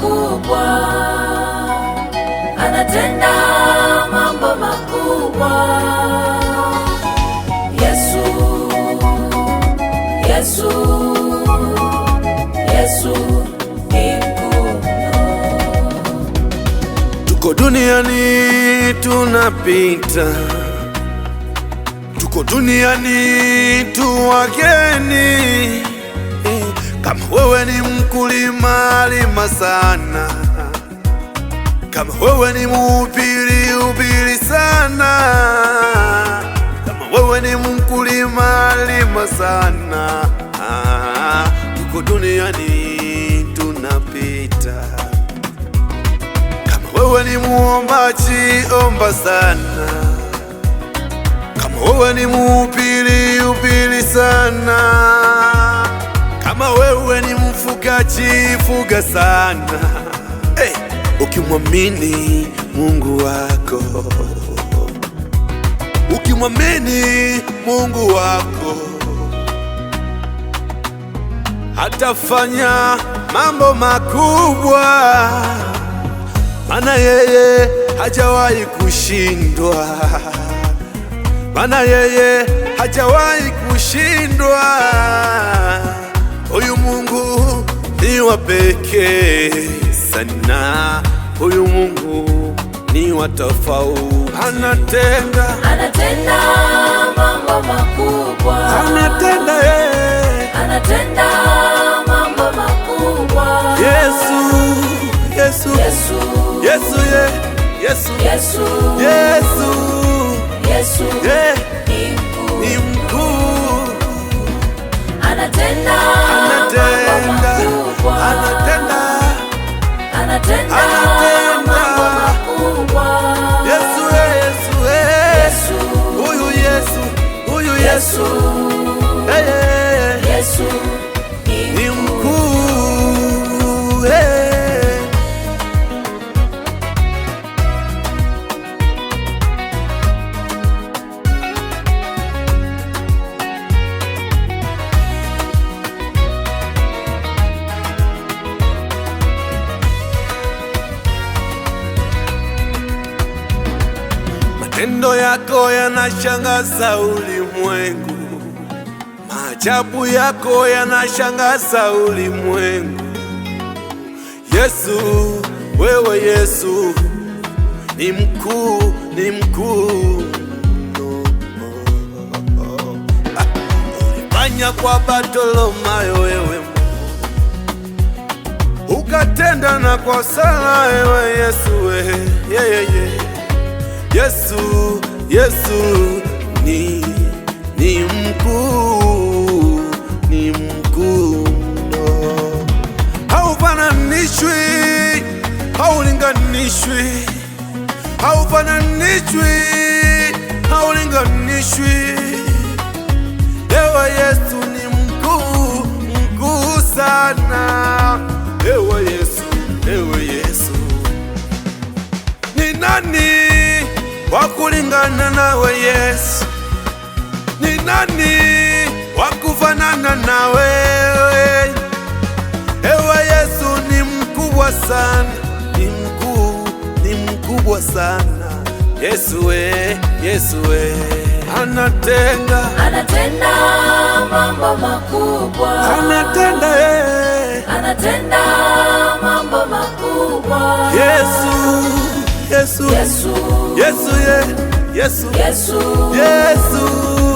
makubwa, anatenda mambo makubwa. Yesu, Yesu, Yesu ni mkuu. Tuko duniani tunapita, tuko duniani tu wageni. Kama wewe ni mkulima, lima sana. Kama wewe ni mhubiri, hubiri sana. Kama wewe ni mkulima, lima sana. Tuko duniani tunapita. Kama wewe ni muombaji, omba sana. Kama wewe ni mhubiri, hubiri sana. Kama wewe ni mfugaji, fuga sana. Ukimwamini Mungu wako, ukimwamini Mungu wako, atafanya mambo makubwa, maana yeye hajawahi kushindwa, maana yeye hajawahi kushindwa. Huyu Mungu ni wa pekee sana, huyu Mungu ni wa tofauti. Anatenda mambo makubwa, anatenda mambo makubwa. Yesu, Yesu, Yesu, Yesu, Yesu, Yesu, Yesu, Yesu ni mkuu. Anatenda mambo makubwa. Yesu, huyu Yesu, huyu Yesu, Yesu ni mkuu. Matendo yako yanashangaza ulimwengu, maajabu yako yanashangaza ulimwengu. Yesu, wewe Yesu ni mkuu, ni mkuu. Ulifanya kwa Bartimayo wewe, ukatenda na kwa Sara wewe Yesu, Yesu, Yesu ni mkuu, ni mkuu mno. Haufananishwi, haulinganishwi, haufananishwi, haulinganishwi. Ewe Yesu ni mkuu, mkuu sana. Ewe Yesu, ewe Yesu, ni nani wakulingana nawe Yesu? Ni nani wakufanana na wewe? Ewe Yesu ni mkubwa sana, ni mkuu, ni mkubwa sana. Yesu Yesu anatenda mambo makubwa, anatenda mambo makubwa. Yesu, Yesu, Yesu, Yesu, Yesu, Yesu, Yesu.